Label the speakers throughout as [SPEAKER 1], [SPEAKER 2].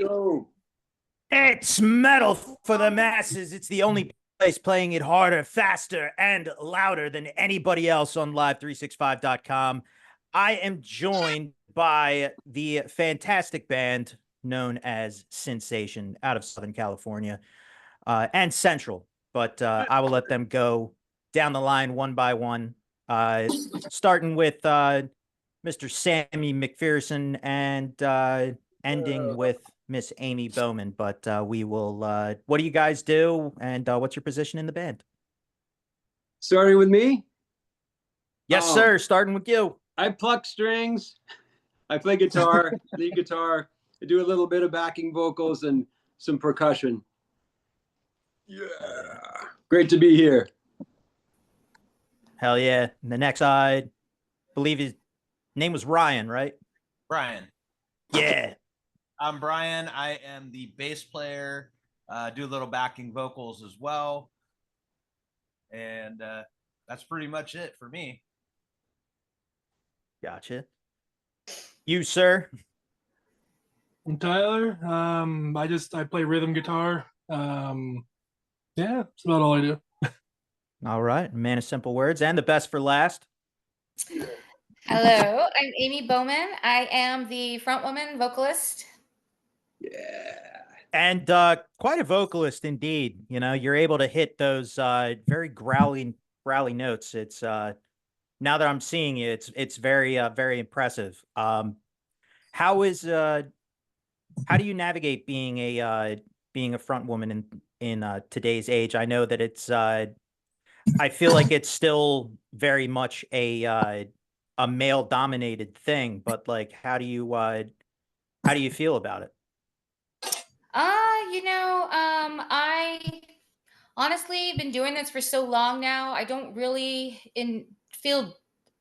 [SPEAKER 1] Go.
[SPEAKER 2] It's metal for the masses. It's the only place playing it harder, faster, and louder than anybody else on live365.com. I am joined by the fantastic band known as Sensation out of Southern California and Central, but I will let them go down the line one by one, starting with Mr. Sammy McPherson and ending with Miss Amy Bowman. But we will. What do you guys do, and what's your position in the band?
[SPEAKER 1] Starting with me.
[SPEAKER 2] Yes, sir. Starting with you.
[SPEAKER 1] I pluck strings. I play guitar, lead guitar. I do a little bit of backing vocals and some percussion. Yeah. Great to be here.
[SPEAKER 2] Hell yeah. And the next, I believe his name was Ryan, right?
[SPEAKER 3] Brian.
[SPEAKER 2] Yeah.
[SPEAKER 3] I'm Brian. I am the bass player, do a little backing vocals as well. And that's pretty much it for me.
[SPEAKER 2] Gotcha. You, sir?
[SPEAKER 4] I'm Tyler. I play rhythm guitar. Yeah, that's about all I do.
[SPEAKER 2] All right. Man of simple words. And the best for last.
[SPEAKER 5] Hello, I'm Amy Bowman. I am the front woman vocalist.
[SPEAKER 1] Yeah.
[SPEAKER 2] And quite a vocalist indeed. You know, you're able to hit those very growly notes. It's now that I'm seeing you, it's very very impressive. How do you navigate being a front woman in today's age? I know that it's I feel like it's still very much a male dominated thing, but like how do you feel about it?
[SPEAKER 5] I honestly been doing this for so long now. I don't really feel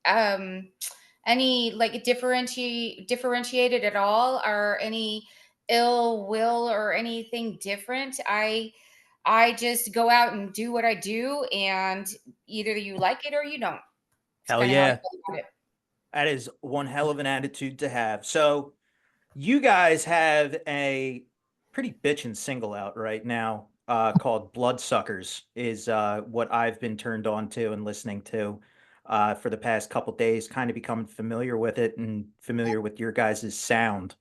[SPEAKER 5] any like differentiated at all, or any ill will or anything different. I just go out and do what I do, and either you like it or you don't. It's
[SPEAKER 2] Hell
[SPEAKER 5] kind of how I
[SPEAKER 2] yeah.
[SPEAKER 5] feel about it.
[SPEAKER 2] That is one hell of an attitude to have. So you guys have a pretty bitchin' single out right now called Bloodsuckers is what I've been turned on to and listening to for the past couple days, kind of becoming familiar with it and familiar with your guys' sound.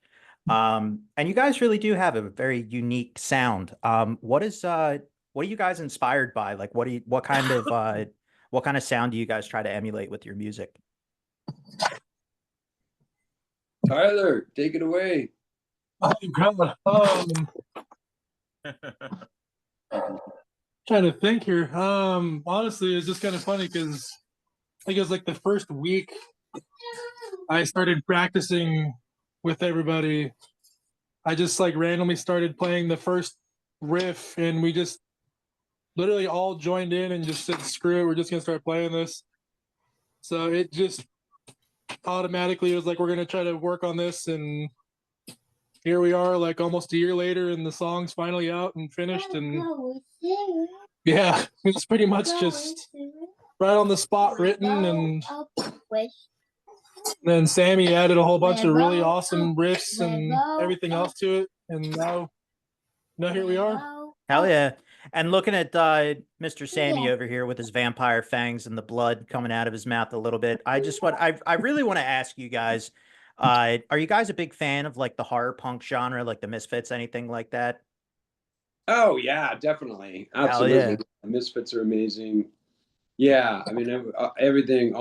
[SPEAKER 2] And you guys really do have a very unique sound. What are you guys inspired by? Like what kind of sound do you guys try to emulate with your music?
[SPEAKER 1] Tyler, take it away.
[SPEAKER 4] Oh, God. Trying to think here. Honestly, it's just kind of funny because I think it was like the first week I started practicing with everybody. I just like randomly started playing the first riff, and we just literally all joined in and just said, "Screw it, we're just gonna start playing this." So it just automatically was like, we're gonna try to work on this, and here we are, like almost a year later, and the song's finally out and finished. And yeah, it's pretty much just right on the spot written. And then Sammy added a whole bunch of really awesome riffs and everything else to it. And now here we are.
[SPEAKER 2] Hell yeah. And looking at Mr. Sammy over here with his vampire fangs and the blood coming out of his mouth a little bit, I really want to ask you guys, are you guys a big fan of like the horror punk genre, like the Misfits, anything like that?
[SPEAKER 1] Oh yeah, definitely,
[SPEAKER 2] Hell yeah.
[SPEAKER 1] absolutely. Misfits are amazing. Yeah, I mean everything.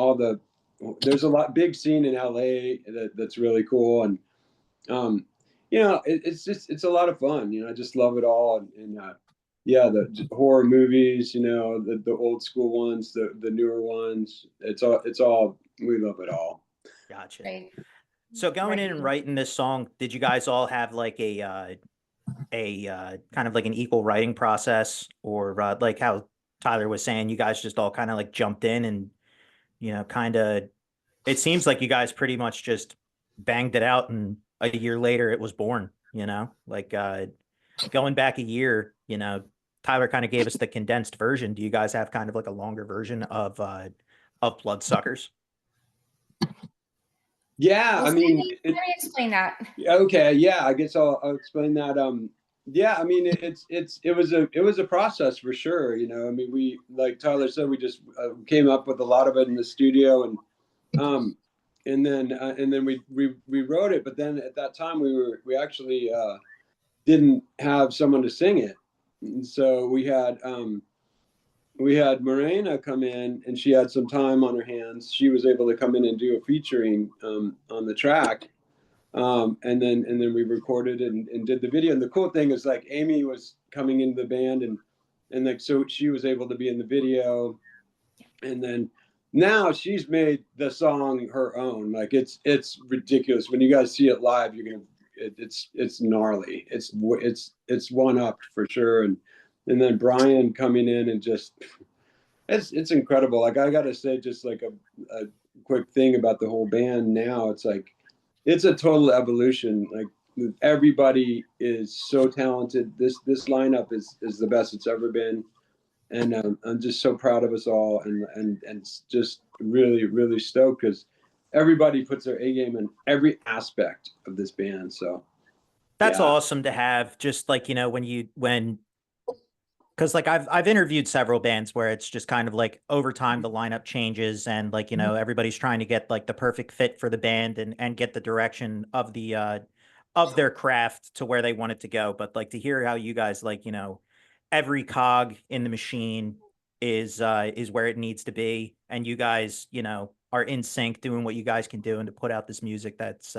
[SPEAKER 1] There's a big scene in LA that's really cool, and it's a lot of fun. I just love it all, and yeah, the horror movies, the old school ones, the newer ones. It's all we love it all.
[SPEAKER 2] Gotcha.
[SPEAKER 5] Right.
[SPEAKER 2] So going in and writing this song, did you guys all have like kind of like an equal writing process, or like how Tyler was saying, you guys just all kind of like jumped in and kind of, it seems like you guys pretty much just banged it out, and a year later it was born, like going back a year, Tyler kind of gave us the condensed version. Do you guys have kind of like a longer version of Bloodsuckers?
[SPEAKER 1] Yeah,
[SPEAKER 5] Well,
[SPEAKER 1] I mean,
[SPEAKER 5] let me explain that.
[SPEAKER 1] okay, yeah, I guess I'll explain that. Yeah, I mean, it was a process for sure. You know, I mean, we, like Tyler said, we just came up with a lot of it in the studio, um, and then we wrote it. But then at that time, we actually didn't have someone to sing it, and so we had Morena come in, and she had some time on her hands. She was able to come in and do a featuring on the track, and then we recorded and did the video. And the cool thing is, like, Amy was coming into the band, and like, so she was able to be in the video, and then now she's made the song her own. Like, it's ridiculous when you guys see it live. You're gonna it's gnarly. It's one up for sure. And then Brian coming in and just it's incredible. Like, I gotta say, just like a quick thing about the whole band now. It's like it's a total evolution. Like, everybody is so talented. This lineup is the best it's ever been, and I'm just so proud of us all, and just really stoked because everybody puts their A game in every aspect of this band. So
[SPEAKER 2] That's
[SPEAKER 1] yeah.
[SPEAKER 2] awesome to have. Just like, you know, because like I've interviewed several bands where it's just kind of like over time the lineup changes, and like, you know, everybody's trying to get like the perfect fit for the band and get the direction of their craft to where they want it to go. But like, to hear how you guys, like, you know, every cog in the machine is where it needs to be, and you guys, you know, are in sync doing what you guys can do, and to put out this music that's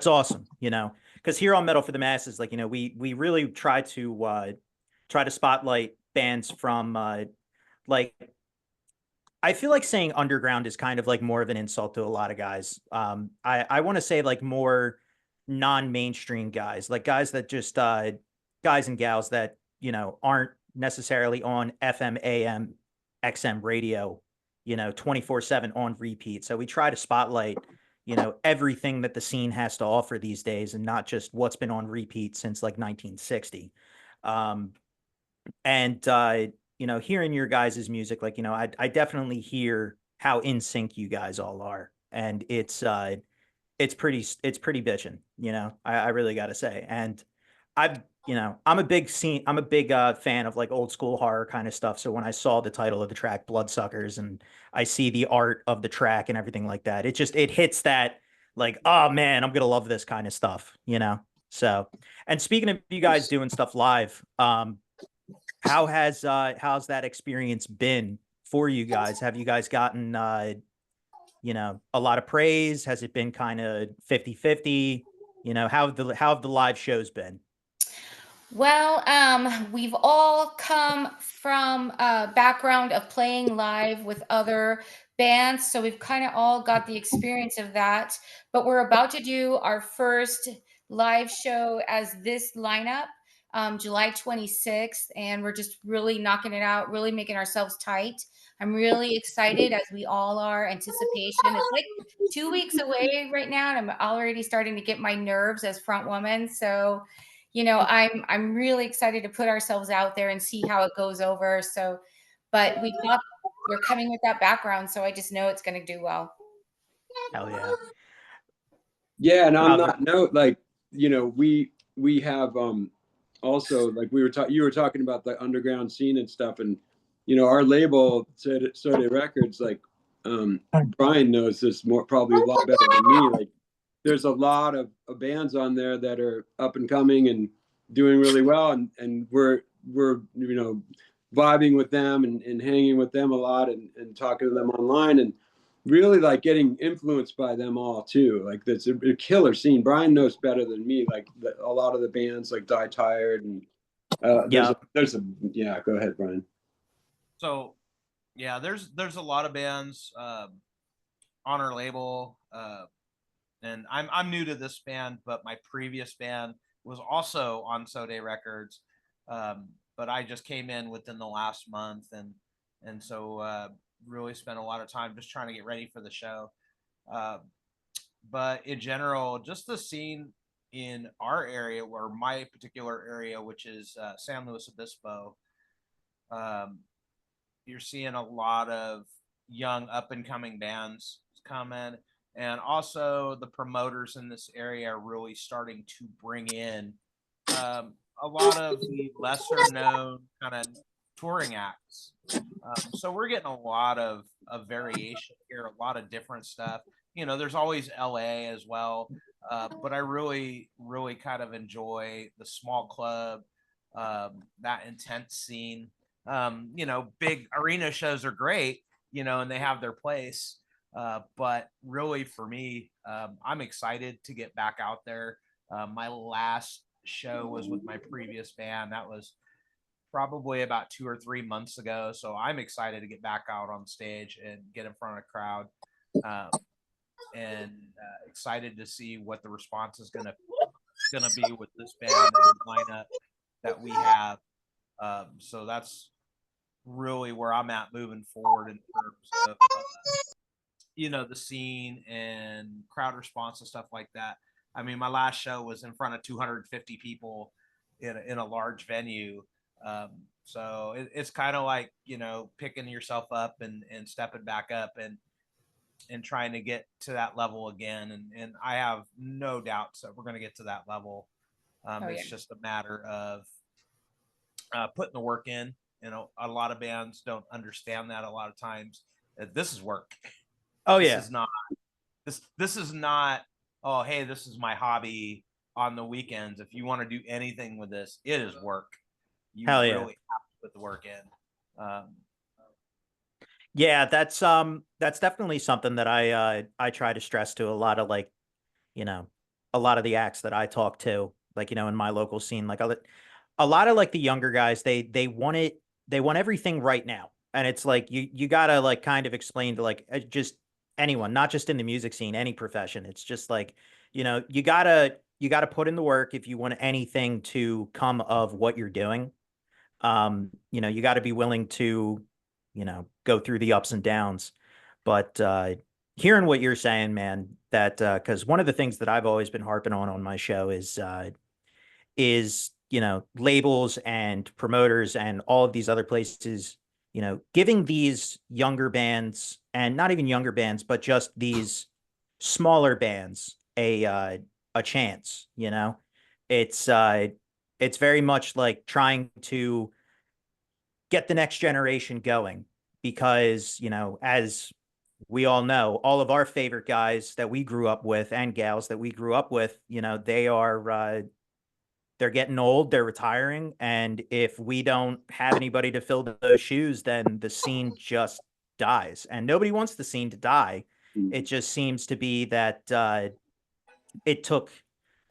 [SPEAKER 2] awesome, you know. Because here on Metal for the Masses, like, you know, we really try to spotlight bands from like, I feel like saying underground is kind of like more of an insult to a lot of guys. I want to say like more non-mainstream guys, like guys that just guys and gals that, you know, aren't necessarily on FM, AM, XM radio, you know, 24/7 on repeat. So we try to spotlight, you know, everything that the scene has to offer these days, and not just what's been on repeat since like 1960. Um, and you know, hearing your guys' music, like, you know, I definitely hear how in sync you guys all are, and it's pretty bitchin', you know. I really gotta say. And I've, you know, I'm a big fan of like old school horror kind of stuff. So when I saw the title of the track, Bloodsuckers, and I see the art of the track and everything like that, it hits that, like, oh man, I'm gonna love this kind of stuff, you know. So, and speaking of you guys doing stuff live, how's that experience been for you guys? Have you guys gotten you know, a lot of praise? Has it been kind of 50-50? You know, how have the live shows been?
[SPEAKER 5] Well, we've all come from a background of playing live with other bands, so we've kind of all got the experience of that. But we're about to do our first live show as this lineup, July 26th, and we're just really knocking it out, really making ourselves tight. I'm really excited, as we all are. Anticipation. It's like 2 weeks away right now, and I'm already starting to get my nerves as front woman. So, you know, I'm really excited to put ourselves out there and see how it goes over. So, but we're coming with that background, so I just know it's going to do well.
[SPEAKER 2] Hell yeah.
[SPEAKER 1] Yeah, and on
[SPEAKER 2] Wow.
[SPEAKER 1] that note, like, you know, we have also, like, you were talking about the underground scene and stuff, and you know, our label Soda Records, like, Brian knows this more, probably a lot better than me. Like, there's a lot of bands on there that are up and coming and doing really well, and we're you know, vibing with them and hanging with them a lot, and talking to them online, and really like getting influenced by them all too. Like, that's a killer scene. Brian knows better than me. Like, a lot of the bands like Die Tired, and
[SPEAKER 2] Yeah.
[SPEAKER 1] there's a yeah. Go ahead, Brian.
[SPEAKER 3] So yeah, there's a lot of bands on our label, and I'm new to this band, but my previous band was also on Soda Records, but I just came in within the last month, and so really spent a lot of time just trying to get ready for the show. But in general, just the scene in our area, or my particular area, which is San Luis Obispo, um, you're seeing a lot of young up and coming bands come in. And also the promoters in this area are really starting to bring in a lot of the lesser known kind of touring acts. So we're getting a lot of variation here, a lot of different stuff. You know, there's always LA as well. But I really, really kind of enjoy the small club, that intense scene. You know, big arena shows are great, you know, and they have their place. But really, for me, I'm excited to get back out there. My last show was with my previous band. That was probably about 2 or 3 months ago. So I'm excited to get back out on stage and get in front of a crowd. And excited to see what the response is gonna be with this band and the lineup that we have. So that's really where I'm at moving forward in terms of you know, the scene and crowd response and stuff like that. I mean, my last show was in front of 250 people in a large venue. So it's kind of like, you know, picking yourself up and stepping back up and trying to get to that level again. And I have no doubts that we're going to get to that level. It's just a matter of putting the work in. You know, a lot of bands don't understand that a lot of times. That this is work.
[SPEAKER 2] Oh
[SPEAKER 3] This
[SPEAKER 2] yeah.
[SPEAKER 3] is not this is not, oh hey, this is my hobby on the weekends. If you want to do anything with this, it is work. You
[SPEAKER 2] Hell
[SPEAKER 3] really
[SPEAKER 2] yeah.
[SPEAKER 3] have to put the work in.
[SPEAKER 2] Yeah, that's definitely something that I try to stress to a lot of, like, you know, a lot of the acts that I talk to, like, you know, in my local scene. Like a lot of like the younger guys, they want it, they want everything right now. And it's like you gotta like kind of explain to like just anyone, not just in the music scene, any profession. It's just like, you know, you gotta put in the work if you want anything to come of what you're doing. You know, you got to be willing to, you know, go through the ups and downs. But hearing what you're saying, man, that because one of the things that I've always been harping on my show is, you know, labels and promoters and all of these other places, you know, giving these younger bands, and not even younger bands, but just these smaller bands a chance. You know, it's it's very much like trying to get the next generation going, because, you know, as we all know, all of our favorite guys that we grew up with and gals that we grew up with, you know, they're getting old, they're retiring, and if we don't have anybody to fill those shoes, then the scene just dies, and nobody wants the scene to die. It just seems to be that it took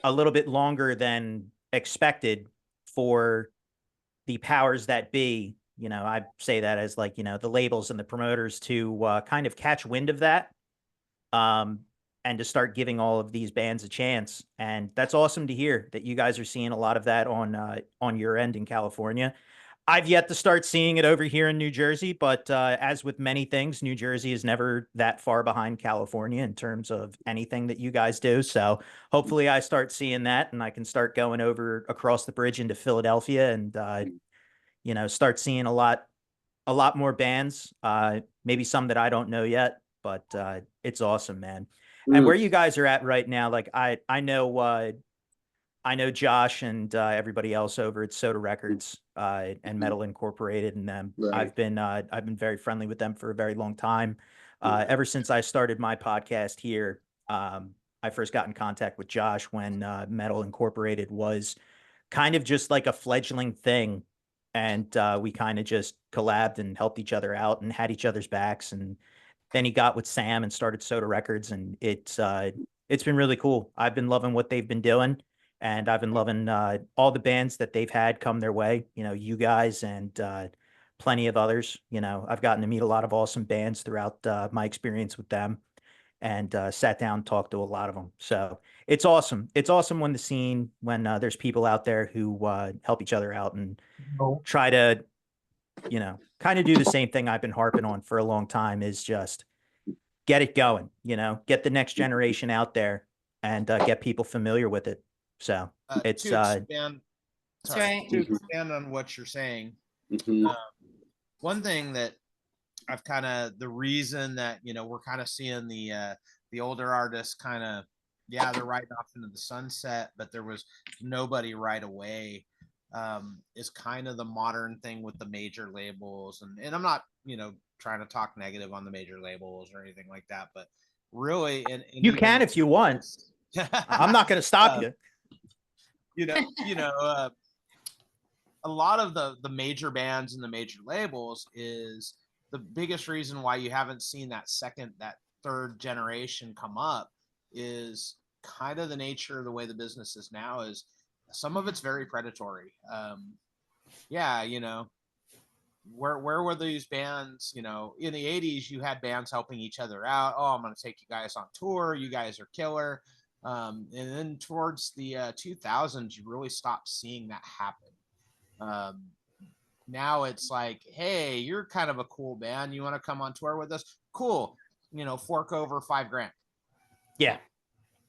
[SPEAKER 2] a little bit longer than expected for the powers that be, you know, I say that as like, you know, the labels and the promoters to kind of catch wind of that, and to start giving all of these bands a chance. And that's awesome to hear that you guys are seeing a lot of that on your end in California. I've yet to start seeing it over here in New Jersey, but as with many things, New Jersey is never that far behind California in terms of anything that you guys do. So hopefully I start seeing that and I can start going over across the bridge into Philadelphia and, you know, start seeing a lot more bands, maybe some that I don't know yet, but it's awesome, man. And where you guys are at right now, like I know Josh and everybody else over at Soda Records and Metal Incorporated, and them.
[SPEAKER 1] Right.
[SPEAKER 2] I've been very friendly with them for a very long time. Ever since I started my podcast here, I first got in contact with Josh when Metal Incorporated was kind of just like a fledgling thing, and we kind of just collabed and helped each other out and had each other's backs. And then he got with Sam and started Soda Records, and it's been really cool. I've been loving what they've been doing. And I've been loving all the bands that they've had come their way, you know, you guys and plenty of others. You know, I've gotten to meet a lot of awesome bands throughout my experience with them, and sat down and talked to a lot of them. So it's awesome. It's awesome when there's people out there who help each other out and try to, you know, kind of do the same thing I've been harping on for a long time, is just get it going, you know, get the next generation out there and get people familiar with it. So it's
[SPEAKER 3] to expand,
[SPEAKER 5] That's right.
[SPEAKER 3] to expand on what you're saying. One thing that I've kind of, the reason that, you know, we're kind of seeing the the older artists kind of, yeah, they're riding off into the sunset, but there was nobody right away. Is kind of the modern thing with the major labels, and I'm not, trying to talk negative on the major labels or anything like that, but really, and
[SPEAKER 2] You can if you want. I'm not going to stop you.
[SPEAKER 3] A lot of the major bands and the major labels is the biggest reason why you haven't seen that third generation come up is kind of the nature of the way the business is now. Is some of it's very predatory. Where were these bands? In the 80s, you had bands helping each other out. Oh, I'm going to take you guys on tour. You guys are killer. And then towards the 2000s, you really stopped seeing that happen. Now it's like, hey, you're kind of a cool band. You want to come on tour with us? Cool. Fork over $5,000.
[SPEAKER 2] Yeah.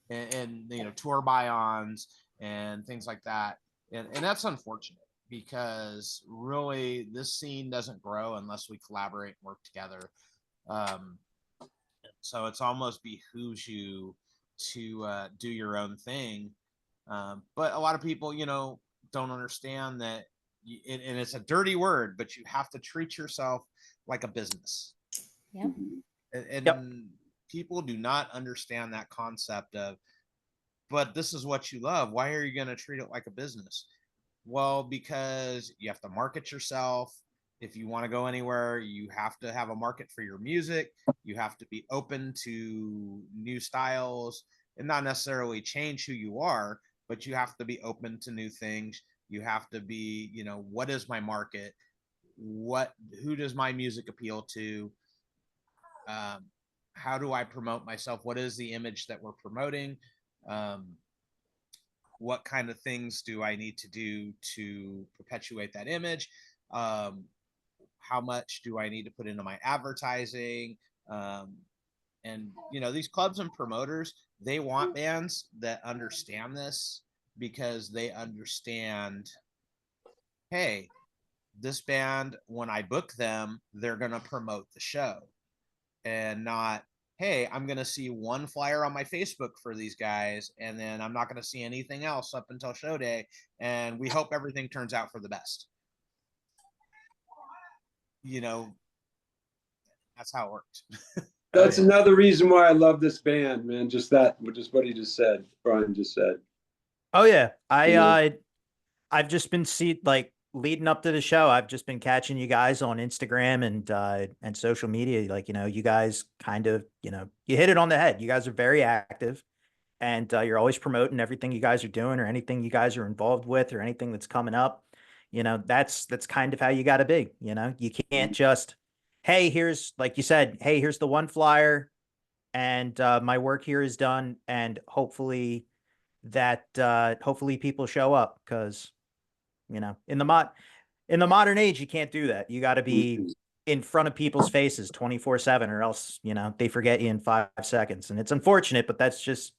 [SPEAKER 3] And tour buy-ons and things like that. And that's unfortunate because really this scene doesn't grow unless we collaborate and work together. So it's almost behooves you to do your own thing. But a lot of people, don't understand that, and it's a dirty word, but you have to treat yourself like a business.
[SPEAKER 5] Yeah.
[SPEAKER 3] And people do not understand that concept of, but this is what you love. Why are you going to treat it like a business? Well, because you have to market yourself. If you want to go anywhere, you have to have a market for your music. You have to be open to new styles and not necessarily change who you are, but you have to be open to new things. You have to be, what is my market? Who does my music appeal to? How do I promote myself? What is the image that we're promoting? What kind of things do I need to do to perpetuate that image? How much do I need to put into my advertising? And these clubs and promoters, they want bands that understand this because they understand, hey, this band, when I book them, they're going to promote the show, and not, hey, I'm going to see one flyer on my Facebook for these guys, and then I'm not going to see anything else up until show day, and we hope everything turns out for the best. That's how it works.
[SPEAKER 1] That's another reason why I love this band, man. Just what he just said, Brian just said.
[SPEAKER 2] Oh yeah. I've just been leading up to the show. I've just been catching you guys on Instagram and social media. You guys kind of, you hit it on the head. You guys are very active, and you're always promoting everything you guys are doing or anything you guys are involved with or anything that's coming up. That's kind of how you got to be. You can't just, hey, here's, like you said, hey, here's the one flyer, and my work here is done, and hopefully people show up, because in the modern age, you can't do that. You got to be in front of people's faces 24/7, or else they forget you in 5 seconds. And it's unfortunate, but that's just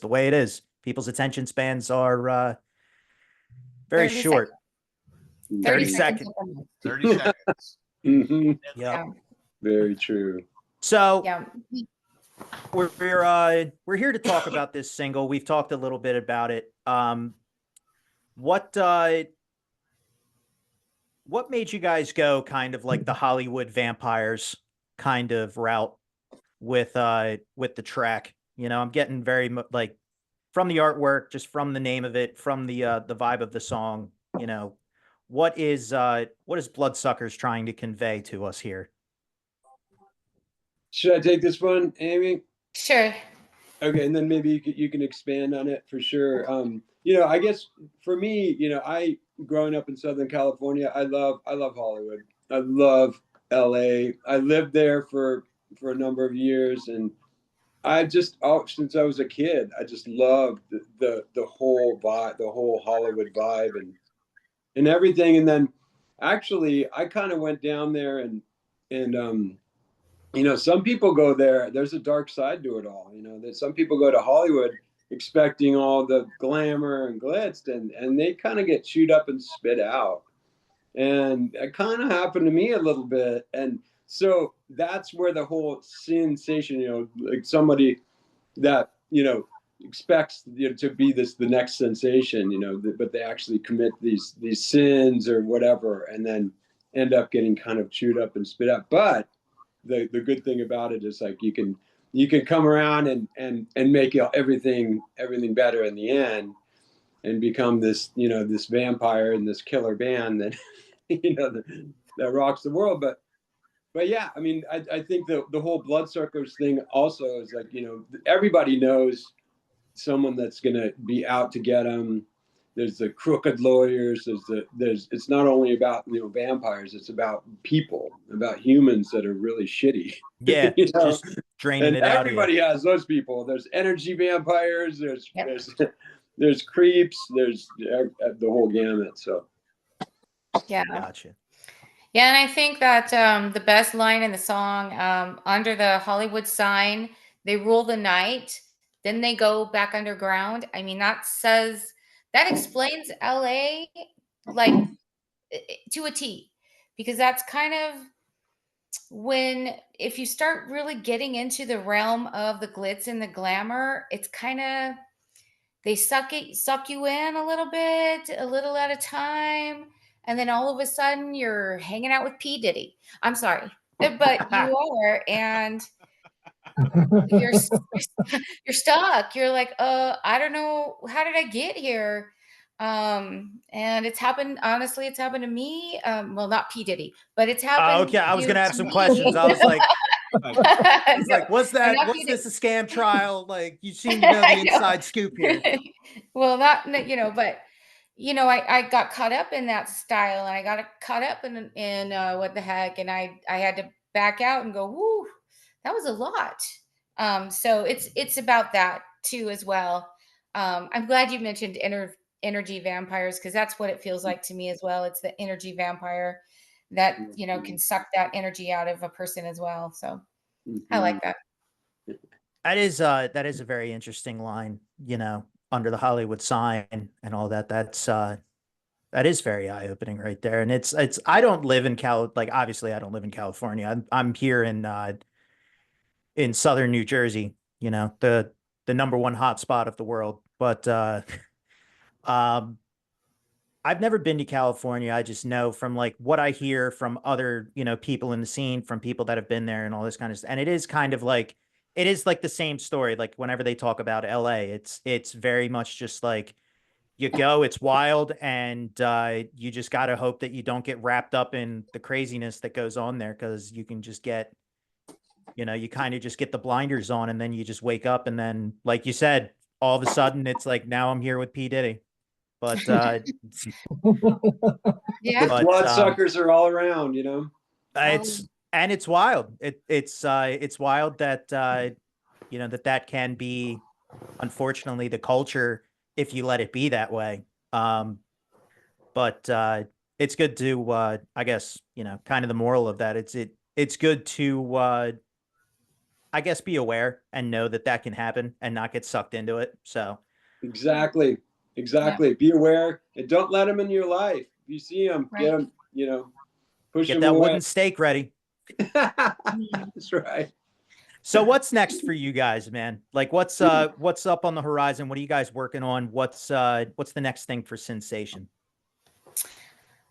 [SPEAKER 2] the way it is. People's attention spans are very short. 30 seconds.
[SPEAKER 3] 30 seconds.
[SPEAKER 1] Mm-hmm.
[SPEAKER 2] Yeah.
[SPEAKER 1] Very true.
[SPEAKER 2] So
[SPEAKER 5] Yeah.
[SPEAKER 2] we're here to talk about this single. We've talked a little bit about it. What made you guys go kind of like the Hollywood Vampires kind of route with the track? I'm getting very like, from the artwork, just from the name of it, from the vibe of the song. What is Bloodsuckers trying to convey to us here?
[SPEAKER 1] Should I take this one, Amy?
[SPEAKER 5] Sure.
[SPEAKER 1] Okay, and then maybe you can expand on it for sure. I guess for me, I growing up in Southern California, I love Hollywood. I love LA. I lived there for a number of years, and I just since I was a kid, I just loved the whole vibe, the whole Hollywood vibe, and everything. And then actually, I kind of went down there and some people go there. There's a dark side to it all. That some people go to Hollywood expecting all the glamour and glitz, and they kind of get chewed up and spit out. And it kind of happened to me a little bit. And so that's where the whole sensation, like somebody that, you know, expects, you know, to be the next sensation, you know, but they actually commit these sins or whatever, and then end up getting kind of chewed up and spit out. But the good thing about it is, like, you can come around and make everything better in the end, and become this, you know, this vampire and this killer band that you know, that rocks the world. But yeah, I mean, I think the whole Bloodsuckers thing also is like, you know, everybody knows someone that's going to be out to get them. There's the crooked lawyers. It's not only about, you know, vampires. It's about people, about humans that are really shitty.
[SPEAKER 2] Yeah,
[SPEAKER 1] you know?
[SPEAKER 2] just draining
[SPEAKER 1] And
[SPEAKER 2] it out.
[SPEAKER 1] everybody has those people. There's energy vampires. There's creeps. There's the whole gamut. So
[SPEAKER 5] Yeah.
[SPEAKER 2] Gotcha.
[SPEAKER 5] Yeah, and I think that the best line in the song, under the Hollywood sign, they rule the night, then they go back underground. I mean, that explains LA like to a T, because that's kind of when, if you start really getting into the realm of the glitz and the glamour, it's kind of, they suck you in a little bit, a little at a time, and then all of a sudden you're hanging out with P Diddy. I'm sorry, but you are, and you're stuck. You're like, I don't know, how did I get here? And it's happened. Honestly, it's happened to me. Well, not P Diddy, but it's happened.
[SPEAKER 2] Okay, I was gonna have
[SPEAKER 5] to
[SPEAKER 2] some
[SPEAKER 5] me.
[SPEAKER 2] questions. I was like, what's that?
[SPEAKER 5] not
[SPEAKER 2] What's
[SPEAKER 5] P.
[SPEAKER 2] this, a scam trial? Like, you seem to know the inside scoop here.
[SPEAKER 5] Well, not, you know, but you know, I got caught up in that style, and I got caught up in what the heck, and I had to back out and go, whoo, that was a lot. So it's about that too as well. I'm glad you mentioned energy vampires, because that's what it feels like to me as well. It's the energy vampire that, you know, can suck that energy out of a person as well. So I like that.
[SPEAKER 2] That is a very interesting line, you know, under the Hollywood sign and all that. That is very eye-opening right there. And it's I don't live in obviously I don't live in California. I'm here in southern New Jersey, you know, the number one hotspot of the world. But I've never been to California. I just know from like what I hear from other, you know, people in the scene, from people that have been there and all this kind of stuff. And it is kind of like, it is like the same story. Like whenever they talk about LA, it's very much just like, you go, it's wild, and you just got to hope that you don't get wrapped up in the craziness that goes on there, because you can just get, you know, you kind of just get the blinders on, and then you just wake up, and then, like you said, all of a sudden it's like, now I'm here with P. Diddy. But
[SPEAKER 5] Yeah.
[SPEAKER 1] the bloodsuckers are all around, you know.
[SPEAKER 2] It's wild. It's wild that you know, that can be, unfortunately, the culture if you let it be that way. But it's good to I guess, you know, kind of the moral of that. It's good to I guess be aware and know that can happen and not get sucked into it. So
[SPEAKER 1] exactly. Yeah. Be aware and don't let them in your life. If you see them, get them, you know, push
[SPEAKER 2] get
[SPEAKER 1] them
[SPEAKER 2] that
[SPEAKER 1] away.
[SPEAKER 2] wooden stake ready.
[SPEAKER 1] That's right.
[SPEAKER 2] So what's next for you guys, man? Like what's up on the horizon? What are you guys working on? What's the next thing for Sensation?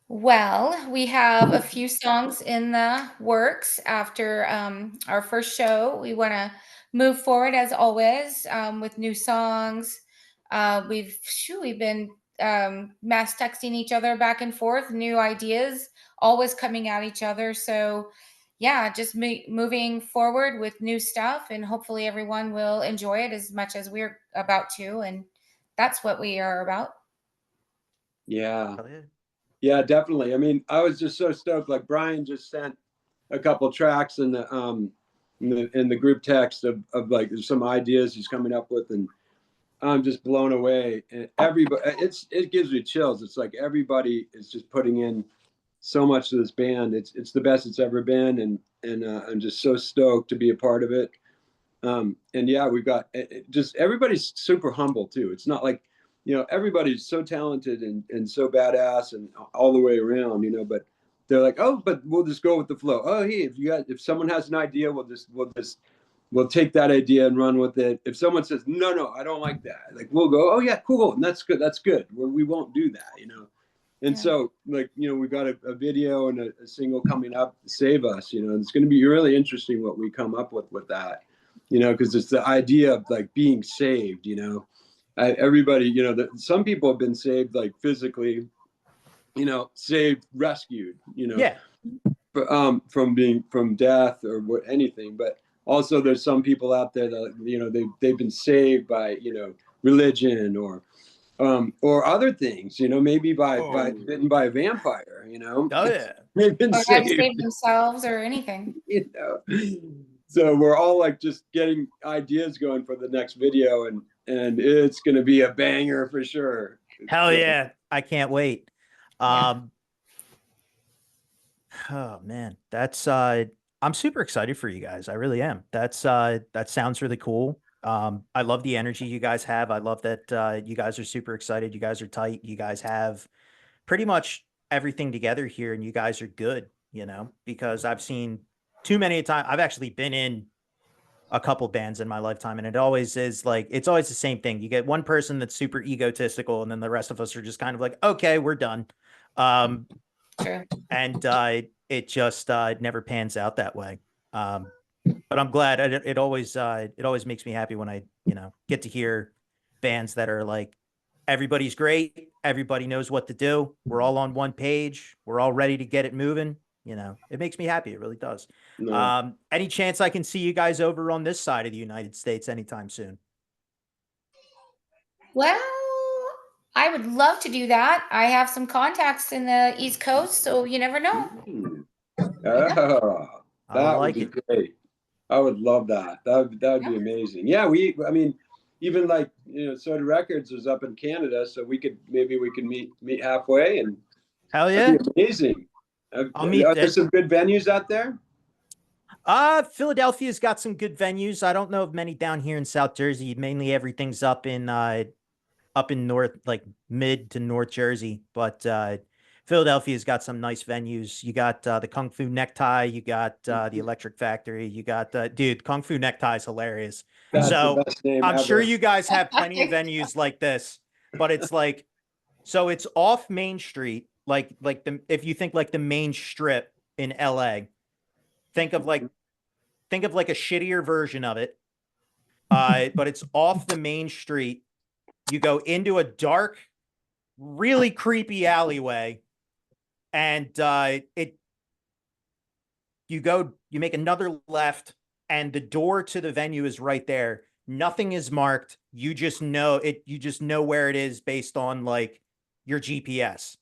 [SPEAKER 5] Well, we have a few songs in the works after our first show. We want to move forward as always with new songs. We've been mass texting each other back and forth, new ideas always coming at each other. So yeah, just moving forward with new stuff, and hopefully everyone will enjoy it as much as we're about to. And that's what we are about.
[SPEAKER 1] Yeah. Yeah, definitely. I mean, I was just so stoked. Like Brian just sent a couple tracks in the group text of like some ideas he's coming up with, and I'm just blown away. And everybody, it gives me chills. It's like everybody is just putting in so much to this band. It's the best it's ever been, and I'm just so stoked to be a part of it. And yeah, we've got just everybody's super humble too. It's not like, you know, everybody's so talented and so badass and all the way around, you know, but they're like, oh, but we'll just go with the flow. Oh, hey, if someone has an idea, we'll just we'll take that idea and run with it. If someone says, no, I don't like that, like we'll go, oh yeah, cool, and that's good. That's good. We won't do that, you know. And so, like, you know, we've got a video and a single coming up, Save Us, you know, and it's going to be really interesting what we come up with that, you know, because it's the idea of like being saved, you know. Everybody, you know, some people have been saved like physically, you know, saved, rescued, you know, from death or anything. But also there's some people out there that, you know, they've been saved by, you know, religion or other things, you know, maybe by bitten by a vampire, you know.
[SPEAKER 2] Oh yeah.
[SPEAKER 1] They've been
[SPEAKER 5] Or had to
[SPEAKER 1] saved,
[SPEAKER 5] save themselves or anything.
[SPEAKER 1] you know. So we're all like just getting ideas going for the next video, and it's going to be a banger for sure.
[SPEAKER 2] Hell yeah. I can't wait. Oh man, that's I'm super excited for you guys. I really am. That's that sounds really cool. I love the energy you guys have. I love that you guys are super excited. You guys are tight. You guys have pretty much everything together here, and you guys are good, you know, because I've seen too many times. I've actually been in a couple bands in my lifetime, and it always is like, it's always the same thing. You get one person that's super egotistical, and then the rest of us are just kind of like, okay, we're done.
[SPEAKER 5] True.
[SPEAKER 2] And it just never pans out that way. But I'm glad. It always makes me happy when I, you know, get to hear bands that are like, everybody's great, everybody knows what to do, we're all on one page, we're all ready to get it moving. You know, it makes me happy. It really does.
[SPEAKER 1] No.
[SPEAKER 2] Any chance I can see you guys over on this side of the United States anytime soon?
[SPEAKER 5] Well, I would love to do that. I have some contacts in the East Coast, so you never know.
[SPEAKER 1] Oh,
[SPEAKER 2] I
[SPEAKER 1] that
[SPEAKER 2] like
[SPEAKER 1] would be
[SPEAKER 2] it.
[SPEAKER 1] great. I would love that. That would be amazing. Yeah, I mean, even like, you know, Soda Records is up in Canada, so maybe we can meet halfway, and
[SPEAKER 2] Hell yeah.
[SPEAKER 1] that'd be amazing.
[SPEAKER 2] I'll meet
[SPEAKER 1] Are there some good venues out there?
[SPEAKER 2] Philadelphia's got some good venues. I don't know of many down here in South Jersey. Mainly everything's up in north, like mid to North Jersey, but Philadelphia's got some nice venues. You got the Kung Fu Necktie, you got the Electric Factory, you got dude, Kung Fu Necktie is hilarious.
[SPEAKER 1] That's
[SPEAKER 2] So
[SPEAKER 1] the best name
[SPEAKER 2] I'm
[SPEAKER 1] ever.
[SPEAKER 2] sure you guys have plenty of venues like this, but it's like, so it's off Main Street, like if you think like the main strip in LA, think of like a shittier version of it. But it's off the main street. You go into a dark, really creepy alleyway, and you make another left, and the door to the venue is right there. Nothing is marked. You just know it. You just know where it is based on like your GPS.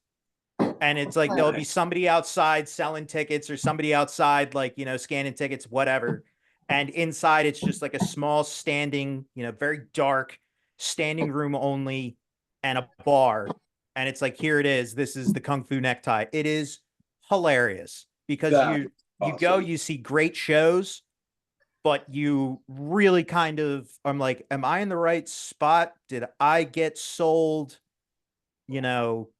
[SPEAKER 2] And it's like, there'll be somebody outside selling tickets, or somebody outside, like, you know, scanning tickets, whatever. And inside it's just like a small standing, you know, very dark standing room only, and a bar. And it's like, here it is. This is the Kung Fu Necktie. It is hilarious because you go, you see great shows, but you really kind of, I'm like, am I in the right spot? Did I get sold, you know,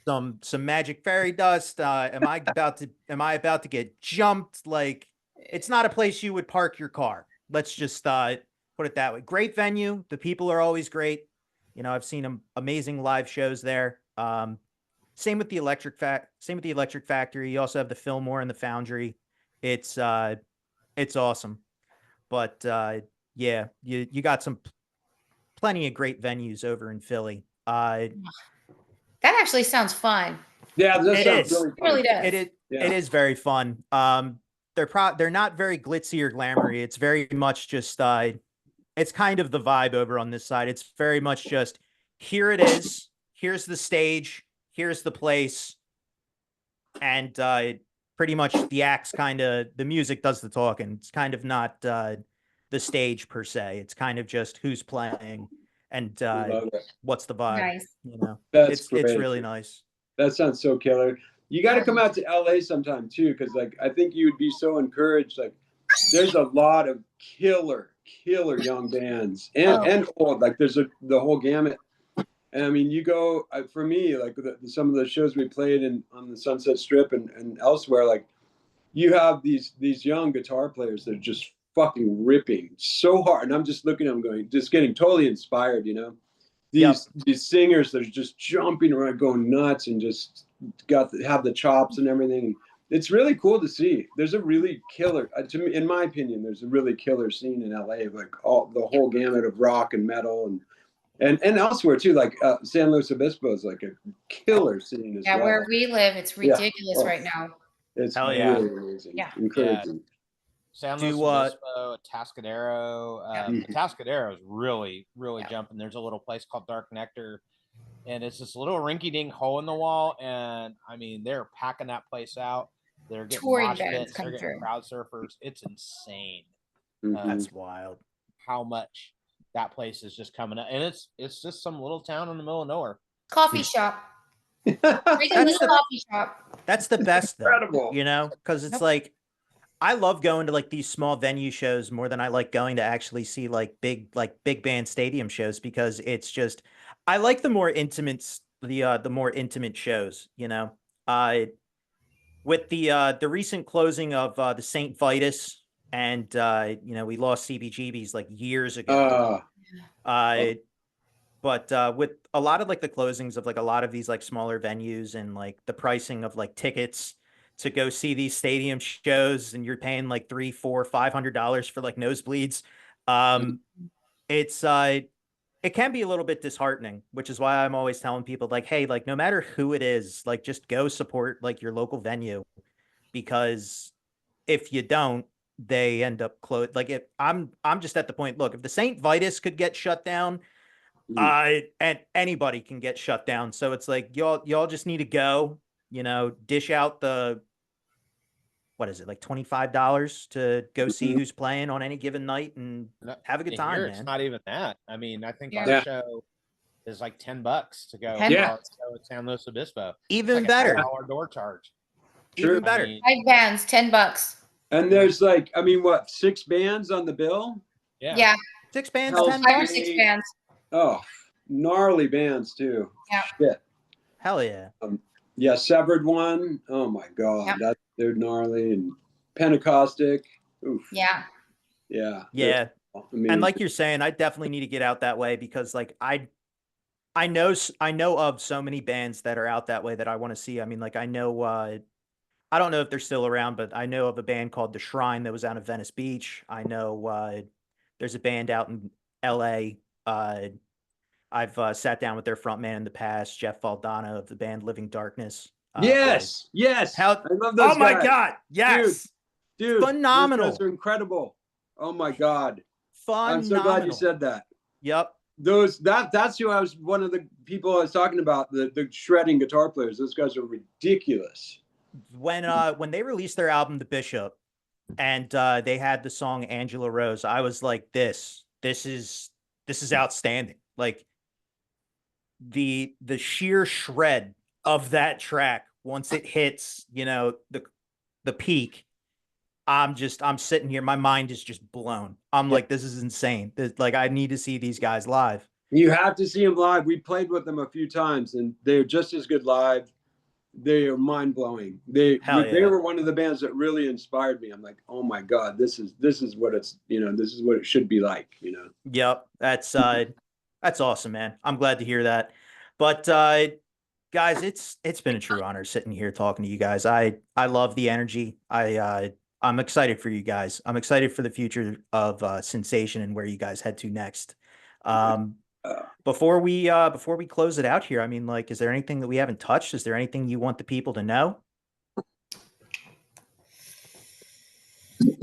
[SPEAKER 2] some magic fairy dust? Am I about to get jumped? Like, it's not a place you would park your car. Let's just put it that way. Great venue. The people are always great. You know, I've seen amazing live shows there. Same with the Electric Factory. You also have the Fillmore and the Foundry. It's awesome. But yeah, you got plenty of great venues over in Philly.
[SPEAKER 5] That actually sounds fun.
[SPEAKER 1] Yeah,
[SPEAKER 2] It is.
[SPEAKER 1] Really
[SPEAKER 5] It really does.
[SPEAKER 2] It is very fun. They're not very glitzy or glamoury. It's very much just it's kind of the vibe over on this side. It's very much just, here it is. Here's the stage. Here's the place. And pretty much the acts the music does the talking. It's kind of not the stage per se. It's kind of just who's playing and what's the vibe.
[SPEAKER 5] Nice.
[SPEAKER 2] You know,
[SPEAKER 1] That's
[SPEAKER 2] it's
[SPEAKER 1] great.
[SPEAKER 2] really nice.
[SPEAKER 1] That sounds so killer. You got to come out to LA sometime too, because like I think you would be so encouraged. Like, there's a lot of killer young bands and old. Like, there's the whole gamut. And I mean, you go for me, like some of the shows we played on the Sunset Strip and elsewhere. Like, you have these young guitar players that are just fucking ripping so hard. And I'm just looking at them going, just getting totally inspired, you know? These singers that are just jumping around, going nuts, and just have the chops and everything. It's really cool to see. There's a really killer, to me, in my opinion, there's a really killer scene in LA, like the whole gamut of rock and metal and elsewhere too. Like San Luis Obispo is like a killer scene as well.
[SPEAKER 5] Yeah, where we live, it's ridiculous right now.
[SPEAKER 1] It's
[SPEAKER 2] Hell
[SPEAKER 1] really amazing.
[SPEAKER 5] Yeah.
[SPEAKER 1] Encouraging.
[SPEAKER 3] San Luis Obispo, Atascadero. Atascadero is really jumping. There's a little place called Dark Nectar, and it's this little rinky-dink hole in the wall. And I mean, they're packing that place out. They're getting mosh pits. They're getting crowd surfers. It's insane.
[SPEAKER 2] That's wild.
[SPEAKER 3] How much that place is just coming up, and it's just some little town in the middle of nowhere.
[SPEAKER 5] Coffee shop. Coffee shop.
[SPEAKER 2] That's the best, though.
[SPEAKER 1] Incredible.
[SPEAKER 2] You know, because it's like, I love going to like these small venue shows more than I like going to actually see like big band stadium shows, because it's just, I like the more intimate shows, you know. With the recent closing of the St. Vitus, and you know, we lost CBGB's like years ago. But with a lot of like the closings of like a lot of these like smaller venues, and like the pricing of like tickets to go see these stadium shows, and you're paying like $300, $400, $500 for like nosebleeds. It can be a little bit disheartening, which is why I'm always telling people like, hey, like no matter who it is, like just go support like your local venue, because if you don't, they end up closed. Like I'm just at the point, look, if the St. Vitus could get shut down, and anybody can get shut down. So it's like, y'all just need to go, you know, dish out the, what is it, like $25 to go see who's playing on any given night and have a good time, man.
[SPEAKER 3] It's not even that. I mean, I think our show is like $10 to go.
[SPEAKER 5] Yeah.
[SPEAKER 3] So at San Luis Obispo.
[SPEAKER 2] Even
[SPEAKER 3] like
[SPEAKER 2] better.
[SPEAKER 3] $10 door charge.
[SPEAKER 2] Even better.
[SPEAKER 3] I mean,
[SPEAKER 5] 5 bands, $10.
[SPEAKER 1] And there's like, I mean, what, 6 bands on the bill?
[SPEAKER 5] Yeah.
[SPEAKER 2] 6 bands,
[SPEAKER 1] Hell's
[SPEAKER 2] 10
[SPEAKER 5] 5 or
[SPEAKER 2] bucks.
[SPEAKER 5] 6 bands.
[SPEAKER 1] Oh, gnarly bands too.
[SPEAKER 5] Yeah.
[SPEAKER 1] Shit.
[SPEAKER 2] Hell yeah.
[SPEAKER 1] Yeah, Severed One. Oh my God, they're gnarly. And Pentecostic. Oof.
[SPEAKER 5] Yeah.
[SPEAKER 1] Yeah.
[SPEAKER 2] Yeah.
[SPEAKER 1] Amazing.
[SPEAKER 2] And like you're saying, I definitely need to get out that way, because like I know of so many bands that are out that way that I want to see. I mean, like I know I don't know if they're still around, but I know of a band called The Shrine that was out of Venice Beach. I know there's a band out in LA. I've sat down with their frontman in the past, Jeff Valdano of the band Living Darkness.
[SPEAKER 1] Yes. I love those
[SPEAKER 2] Oh my
[SPEAKER 1] guys.
[SPEAKER 2] God. Yes.
[SPEAKER 1] Dude.
[SPEAKER 2] Phenomenal.
[SPEAKER 1] Those guys are incredible. Oh my God.
[SPEAKER 2] Phenomenal.
[SPEAKER 1] I'm so glad you said that.
[SPEAKER 2] Yep.
[SPEAKER 1] That's who I was, one of the people I was talking about, the shredding guitar players. Those guys are ridiculous.
[SPEAKER 2] When they released their album The Bishop, and they had the song Angela Rose, I was like, this is outstanding. Like the sheer shred of that track, once it hits, you know, the peak, I'm sitting here, my mind is just blown. I'm like, this is insane. Like, I need to see these guys live.
[SPEAKER 1] You have to see them live. We played with them a few times, and they're just as good live. They are mind blowing. They were one of the bands that really inspired me. I'm like, oh my God, this is what it's, you know, this is what it should be like, you know.
[SPEAKER 2] Yep. That's awesome, man. I'm glad to hear that. But guys, it's been a true honor sitting here talking to you guys. I love the energy. I'm excited for you guys. I'm excited for the future of Sensation and where you guys head to next. Before we close it out here, I mean, like, is there anything that we haven't touched? Is there anything you want the people to know?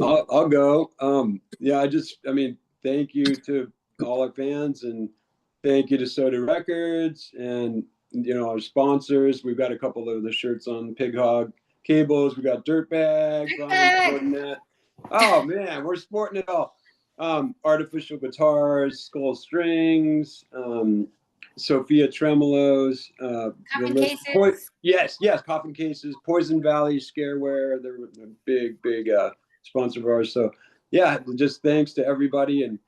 [SPEAKER 1] I'll go. Yeah, I mean, thank you to all our fans, and thank you to Soda Records, and, you know, our sponsors. We've got a couple of the shirts on, Pig Hog Cables. We got Dirtbag. Oh man, we're sporting it all. Artificial guitars, Skull Strings, Sophia Tremolos,
[SPEAKER 5] Coffin cases.
[SPEAKER 1] Yes, Coffin Cases, Poison Valley Scareware. They're a big sponsor of ours. So yeah, just thanks to everybody, and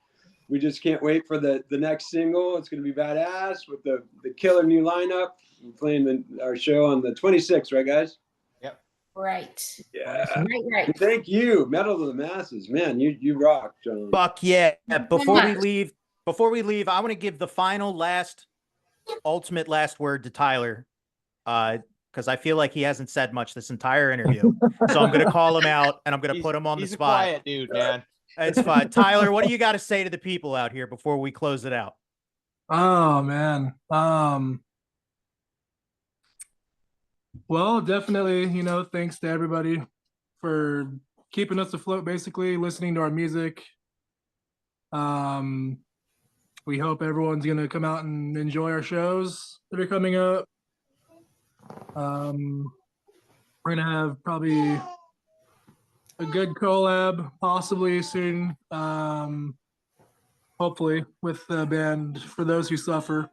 [SPEAKER 1] we just can't wait for the next single. It's going to be badass with the killer new lineup. We're playing our show on the 26th, right, guys?
[SPEAKER 3] Yep.
[SPEAKER 5] Right.
[SPEAKER 1] Yeah.
[SPEAKER 5] Right.
[SPEAKER 1] Thank you, Metal to the Masses, man. You rock, John.
[SPEAKER 2] Fuck yeah. Before we
[SPEAKER 5] much.
[SPEAKER 2] leave, I want to give the final ultimate last word to Tyler. Because I feel like he hasn't said much this entire interview. So I'm gonna call him out and I'm gonna put him on the
[SPEAKER 6] He's a
[SPEAKER 2] spot.
[SPEAKER 6] quiet dude, man.
[SPEAKER 2] It's fine. Tyler, what do you got to say to the people out here before we close it out?
[SPEAKER 4] Oh man. Well, definitely, thanks to everybody for keeping us afloat, basically, listening to our music. We hope everyone's gonna come out and enjoy our shows that are coming up. We're gonna have probably a good collab possibly soon. Hopefully with the band For Those Who Suffer.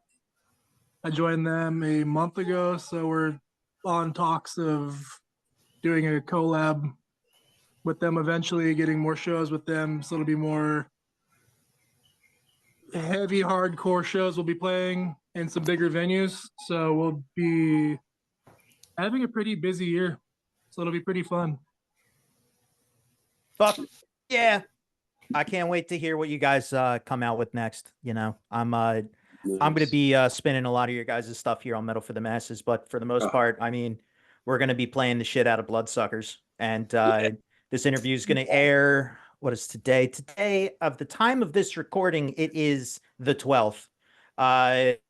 [SPEAKER 4] I joined them a month ago, so we're on talks of doing a collab with them eventually, getting more shows with them, so it'll be more heavy hardcore shows we'll be playing in some bigger venues. So we'll be having a pretty busy year, so it'll be pretty fun.
[SPEAKER 2] Fuck yeah. I can't wait to hear what you guys come out with next. I'm going to be spinning a lot of your guys' stuff here on Metal for the Masses, but for the most part, I mean, we're going to be playing the shit out of Bloodsuckers. And this interview is going to air, what is today? Today, of the time of this recording, it is the 12th.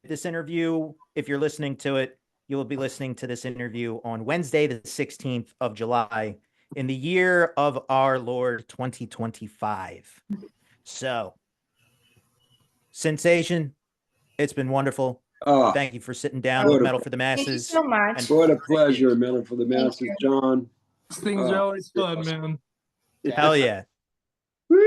[SPEAKER 2] This interview, if you're listening to it, you will be listening to this interview on Wednesday, the 16th of July, in the year of our Lord 2025. So, Sensation, it's been wonderful.
[SPEAKER 1] Oh,
[SPEAKER 2] Thank you for sitting down with Metal for the
[SPEAKER 5] Thank you
[SPEAKER 2] Masses.
[SPEAKER 5] so much.
[SPEAKER 1] what a pleasure, Metal for the Masses,
[SPEAKER 5] you.
[SPEAKER 1] John.
[SPEAKER 4] These things are always fun, man.
[SPEAKER 2] Hell yeah.
[SPEAKER 1] Woo!